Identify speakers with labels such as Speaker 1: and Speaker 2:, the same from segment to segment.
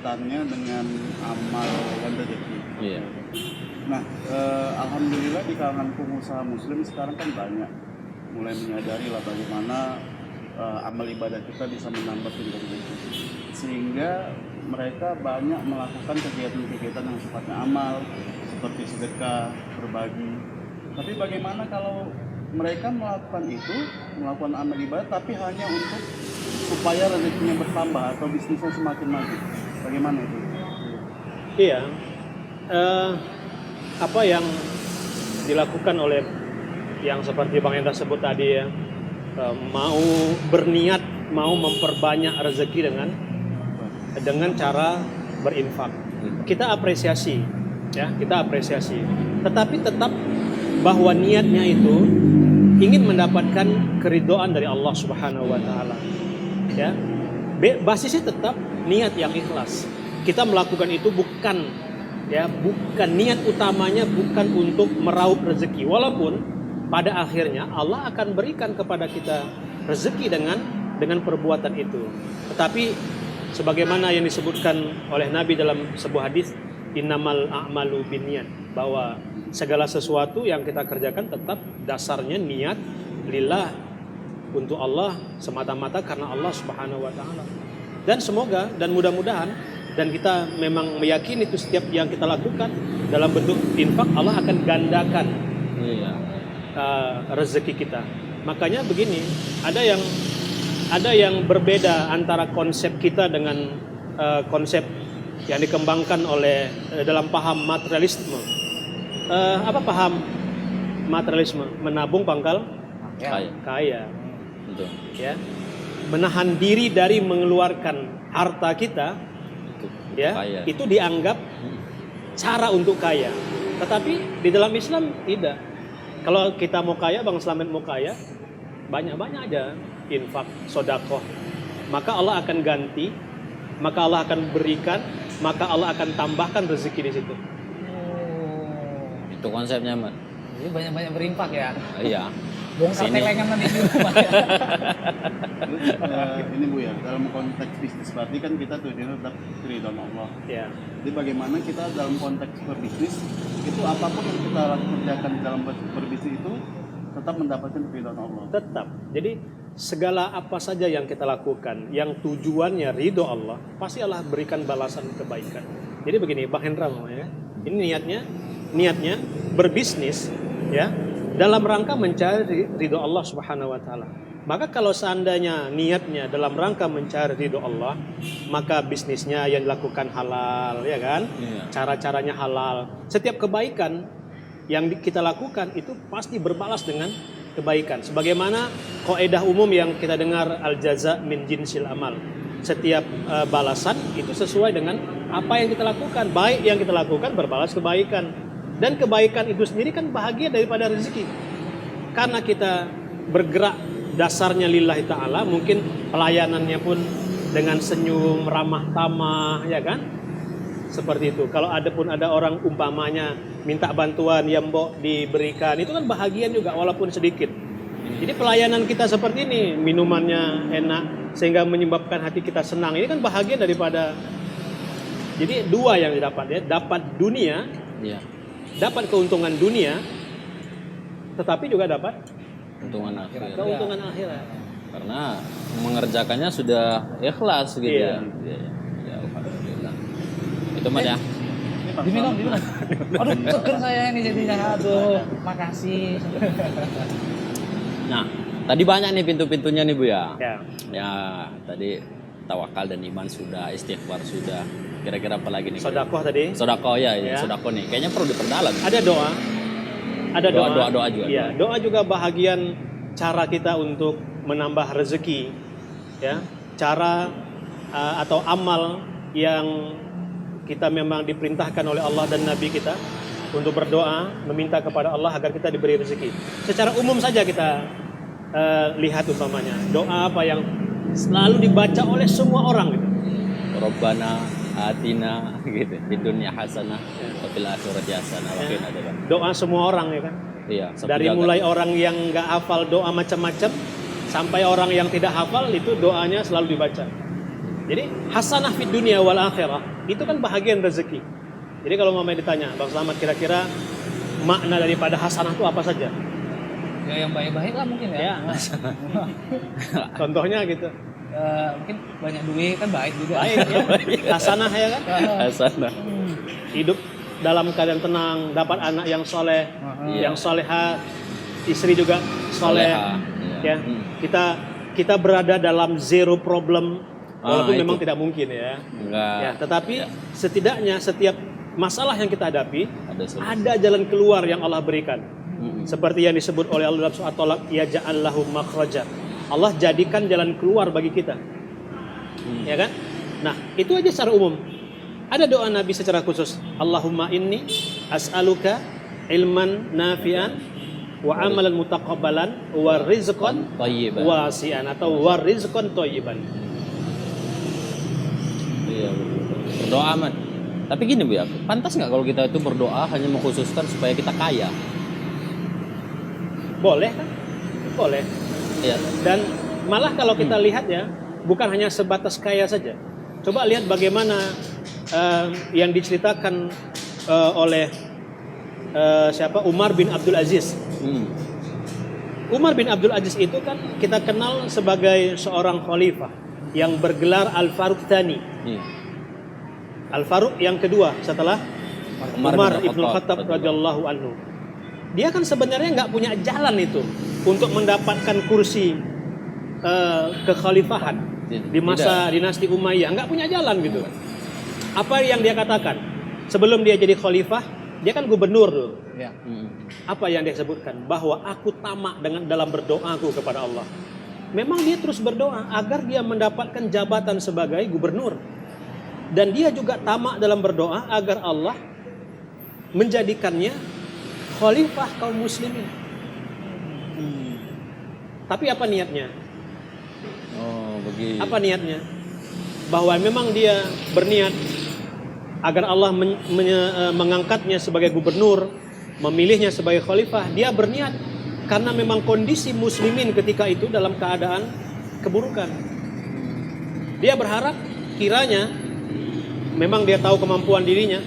Speaker 1: kaitannya dengan amal dan rezeki.
Speaker 2: Iya.
Speaker 1: Nah, alhamdulillah di kalangan pengusaha muslim sekarang kan banyak mulai menyadari lah bagaimana amal ibadah kita bisa menambah tingkat rezeki. Sehingga mereka banyak melakukan kegiatan-kegiatan yang sifatnya amal seperti sedekah, berbagi. Tapi bagaimana kalau mereka melakukan itu, melakukan amal ibadah tapi hanya untuk supaya rezekinya bertambah atau bisnisnya semakin maju? Bagaimana itu?
Speaker 3: Iya, apa yang dilakukan oleh yang seperti Bang Hendra sebut tadi ya, mau berniat mau memperbanyak rezeki dengan cara berinfak. Kita apresiasi, ya, kita apresiasi. Tetapi tetap bahwa niatnya itu ingin mendapatkan keridhaan dari Allah Subhanahu wa taala. Ya. Basisnya tetap niat yang ikhlas. Kita melakukan itu bukan niat utamanya bukan untuk meraup rezeki, walaupun pada akhirnya Allah akan berikan kepada kita rezeki dengan perbuatan itu. Tetapi sebagaimana yang disebutkan oleh Nabi dalam sebuah hadis, innamal a'malu binniyat, bahwa segala sesuatu yang kita kerjakan tetap dasarnya niat lillah, untuk Allah, semata-mata karena Allah Subhanahu wa taala. Dan semoga dan mudah-mudahan, dan kita memang meyakini itu setiap yang kita lakukan dalam bentuk infak, Allah akan gandakan rezeki kita. Makanya begini, ada yang berbeda antara konsep kita dengan konsep yang dikembangkan oleh dalam paham materialisme. Apa paham materialisme? Menabung pangkal kaya.
Speaker 2: Betul.
Speaker 3: Ya, menahan diri dari mengeluarkan harta kita, ya,
Speaker 2: kaya.
Speaker 3: itu dianggap cara untuk kaya. Tetapi di dalam Islam tidak. Kalau kita mau kaya, Bang Slamet mau kaya, banyak-banyak aja infak, sodakoh. Maka Allah akan ganti, maka Allah akan berikan, maka Allah akan tambahkan rezeki di situ.
Speaker 2: Itu konsepnya, Mat.
Speaker 4: Jadi banyak-banyak berinfak ya.
Speaker 2: Iya.
Speaker 4: Bongkar telengan nanti di rumah.
Speaker 1: Ini Bu ya, dalam konteks bisnis berarti kan kita tujuannya tetap keridhaan Allah.
Speaker 3: Ya.
Speaker 1: Jadi bagaimana kita dalam konteks berbisnis itu apapun yang kita kerjakan dalam berbisnis itu tetap mendapatkan keridhaan Allah.
Speaker 3: Tetap. Jadi segala apa saja yang kita lakukan yang tujuannya ridho Allah, pasti Allah berikan balasan kebaikan. Jadi begini, Bang Hendra ya. Ini niatnya berbisnis, ya, dalam rangka mencari ridho Allah Subhanahu wa taala. Maka kalau seandainya niatnya dalam rangka mencari ridho Allah, maka bisnisnya yang dilakukan halal, ya kan?
Speaker 2: Iya.
Speaker 3: Cara-caranya halal. Setiap kebaikan yang kita lakukan itu pasti berbalas dengan kebaikan. Sebagaimana kaidah umum yang kita dengar, al jaza min jinsil amal. Setiap balasan itu sesuai dengan apa yang kita lakukan. Baik yang kita lakukan berbalas kebaikan. Dan kebaikan itu sendiri kan bahagia daripada rezeki. Karena kita bergerak dasarnya lillahi ta'ala, mungkin pelayanannya pun dengan senyum, ramah tamah, ya kan? Seperti itu. Kalau ada orang umpamanya minta bantuan, ya mbok diberikan, itu kan bahagian juga walaupun sedikit. Jadi pelayanan kita seperti ini, minumannya enak sehingga menyebabkan hati kita senang. Ini kan bahagian daripada. Jadi dua yang didapat, ya, dapat dunia,
Speaker 2: Iya.
Speaker 3: dapat keuntungan dunia, tetapi juga dapat
Speaker 2: Keuntungan akhirat.
Speaker 3: keuntungan akhirat.
Speaker 2: Karena mengerjakannya sudah ikhlas gitu
Speaker 3: Iya.
Speaker 2: ya. Ya, alhamdulillah. Itu Mat ya.
Speaker 4: Diminum. Aduh, seger saya ini jadinya. Aduh, makasih.
Speaker 2: Nah, tadi banyak nih pintu-pintunya nih Bu ya.
Speaker 3: Ya.
Speaker 2: Ya, tadi tawakal dan iman sudah, istighfar sudah. Kira-kira apa lagi nih?
Speaker 3: Sodakoh tadi.
Speaker 2: Sodakoh ya,
Speaker 3: Ya.
Speaker 2: sodakoh nih. Kayaknya perlu diperdalam.
Speaker 3: Ada doa. Ada
Speaker 2: Doa juga.
Speaker 3: Iya, doa juga bahagian cara kita untuk menambah rezeki. Ya, cara atau amal yang kita memang diperintahkan oleh Allah dan Nabi kita untuk berdoa, meminta kepada Allah agar kita diberi rezeki. Secara umum saja kita lihat umpamanya doa apa yang selalu dibaca oleh semua orang gitu.
Speaker 2: Rabbana atina gitu. Di dunia hasanah, wa fil akhirati hasanah wa qina adzaban.
Speaker 3: Doa semua orang ya kan.
Speaker 2: Iya,
Speaker 3: Dari mulai orang yang nggak hafal doa macam-macam sampai orang yang tidak hafal itu doanya selalu dibaca. Jadi hasanah fid dunia wal akhirah itu kan bahagian rezeki. Jadi kalau mau ditanya, Bang Slamet, kira-kira makna daripada hasanah itu apa saja?
Speaker 4: Ya yang baik-baik lah mungkin ya.
Speaker 3: Ya. Contohnya gitu.
Speaker 4: Mungkin banyak duit kan baik juga.
Speaker 3: Baik ya. Hasanah ya kan?
Speaker 2: Hasanah.
Speaker 3: Hidup dalam keadaan tenang, dapat anak yang soleh, yang soleha, istri juga soleh.
Speaker 2: Soleha,
Speaker 3: Ya.
Speaker 2: iya.
Speaker 3: Kita berada dalam zero problem, walaupun
Speaker 2: itu.
Speaker 3: memang tidak mungkin ya.
Speaker 2: Enggak.
Speaker 3: Ya, tetapi setidaknya setiap masalah yang kita hadapi
Speaker 2: Ada solusi.
Speaker 3: ada jalan keluar yang Allah berikan.
Speaker 2: Mm-mm.
Speaker 3: Seperti yang disebut oleh Allah dalam surah At-Talaq, ya ja'allahu makhraja. Allah jadikan jalan keluar bagi kita. Ya kan? Nah, itu aja secara umum. Ada doa Nabi secara khusus. Allahumma inni as'aluka ilman nafi'an wa amalan mutaqabbalan wa rizqan
Speaker 2: Thayyiban.
Speaker 3: wasi'an atau wa rizqan thayyiban.
Speaker 2: Iya, betul. Berdoa man. Tapi gini Bu ya, pantas nggak kalau kita itu berdoa hanya mengkhususkan supaya kita kaya?
Speaker 3: Boleh kan? Boleh.
Speaker 2: Iya.
Speaker 3: Dan malah kalau kita lihat ya, bukan hanya sebatas kaya saja. Coba lihat bagaimana yang diceritakan oleh siapa, Umar bin Abdul Aziz. Umar bin Abdul Aziz itu kan kita kenal sebagai seorang khalifah yang bergelar Al-Faruq Tsani.
Speaker 2: Iya.
Speaker 3: Al-Faruq yang kedua setelah Umar
Speaker 2: bin
Speaker 3: ibn Khattab radhiyallahu anhu. Dia kan sebenarnya nggak punya jalan itu untuk mendapatkan kursi kekhalifahan di masa dinasti Umayyah, nggak punya jalan gitu. Apa yang dia katakan sebelum dia jadi khalifah? Dia kan gubernur dulu.
Speaker 4: Ya.
Speaker 3: Apa yang dia sebutkan? Bahwa aku tamak dengan dalam berdoaku kepada Allah. Memang dia terus berdoa agar dia mendapatkan jabatan sebagai gubernur. Dan dia juga tamak dalam berdoa agar Allah menjadikannya khalifah kaum muslimin. Tapi apa niatnya?
Speaker 2: Oh, begitu.
Speaker 3: Apa niatnya? Bahwa memang dia berniat agar Allah mengangkatnya sebagai gubernur, memilihnya sebagai khalifah. Dia berniat karena memang kondisi muslimin ketika itu dalam keadaan keburukan. Dia berharap kiranya memang dia tahu kemampuan dirinya.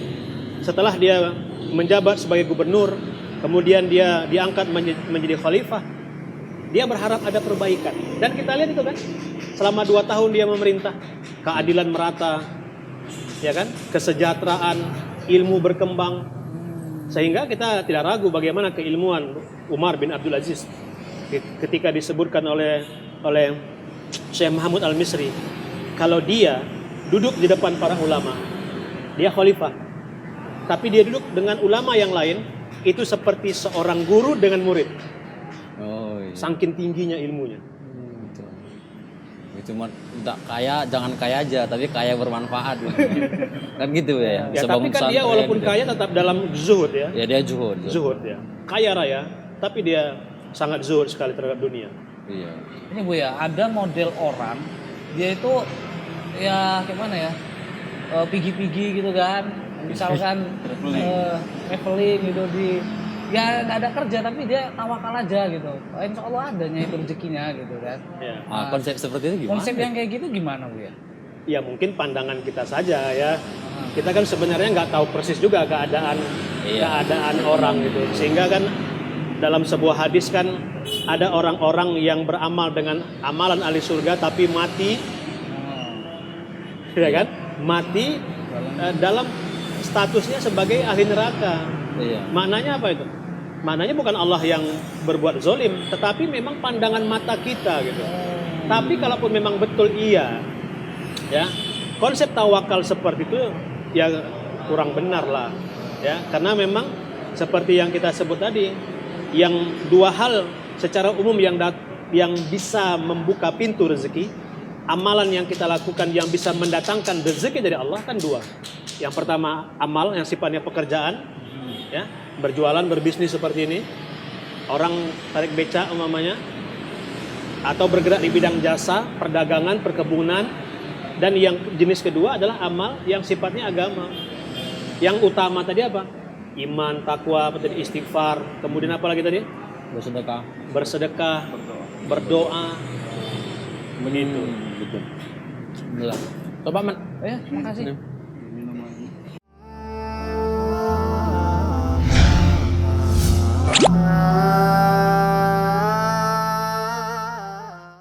Speaker 3: Setelah dia menjabat sebagai gubernur, kemudian dia diangkat menjadi khalifah, dia berharap ada perbaikan. Dan kita lihat itu kan, selama 2 tahun dia memerintah, keadilan merata, ya kan, kesejahteraan, ilmu berkembang, sehingga kita tidak ragu bagaimana keilmuan Umar bin Abdul Aziz ketika disebutkan oleh Syekh Mahmud Al-Misri, kalau dia duduk di depan para ulama, dia khalifah, tapi dia duduk dengan ulama yang lain, itu seperti seorang guru dengan murid.
Speaker 2: Oh, iya.
Speaker 3: Saking tingginya ilmunya.
Speaker 2: Itu mah tak kaya, jangan kaya aja, tapi kaya bermanfaat. Kan gitu ya.
Speaker 3: Ya,
Speaker 2: Sebab
Speaker 3: tapi kan dia
Speaker 2: pesantren
Speaker 3: walaupun
Speaker 2: gitu.
Speaker 3: kaya tetap dalam zuhud ya.
Speaker 2: Ya dia zuhud.
Speaker 3: Zuhud ya. Kaya raya, tapi dia sangat zuhud sekali terhadap dunia.
Speaker 2: Iya.
Speaker 4: Ini Bu ya, ada model orang dia itu ya gimana ya, pigi-pigi gitu kan, misalkan traveling gitu ya nggak ada kerja tapi dia tawakal aja gitu. Insya Allah adanya itu rezekinya gitu kan.
Speaker 3: Ya.
Speaker 2: Konsep seperti itu gimana?
Speaker 4: Konsep yang kayak gitu gimana Bu ya?
Speaker 3: Ya mungkin pandangan kita saja ya. Kita kan sebenarnya nggak tahu persis juga keadaan orang gitu. Sehingga kan dalam sebuah hadis kan ada orang-orang yang beramal dengan amalan ahli surga tapi mati, ya kan? Mati dalam statusnya sebagai ahli neraka.
Speaker 2: Iya.
Speaker 3: Maknanya apa itu? Maknanya bukan Allah yang berbuat zolim, tetapi memang pandangan mata kita gitu. Tapi kalaupun memang betul iya, ya konsep tawakal seperti itu ya kurang benar lah, ya karena memang seperti yang kita sebut tadi, yang 2 hal secara umum yang bisa membuka pintu rezeki, amalan yang kita lakukan yang bisa mendatangkan rezeki dari Allah kan 2. Yang pertama amal yang sifatnya pekerjaan, ya berjualan berbisnis seperti ini, orang tarik beca umpamanya, atau bergerak di bidang jasa, perdagangan, perkebunan. Dan yang jenis kedua adalah amal yang sifatnya agama. Yang utama tadi apa? Iman, takwa, istighfar, kemudian apa lagi tadi? Bersedekah, berdoa. Begitu.
Speaker 2: Betul. Coba man.
Speaker 4: Ya, makasih.
Speaker 2: Ini.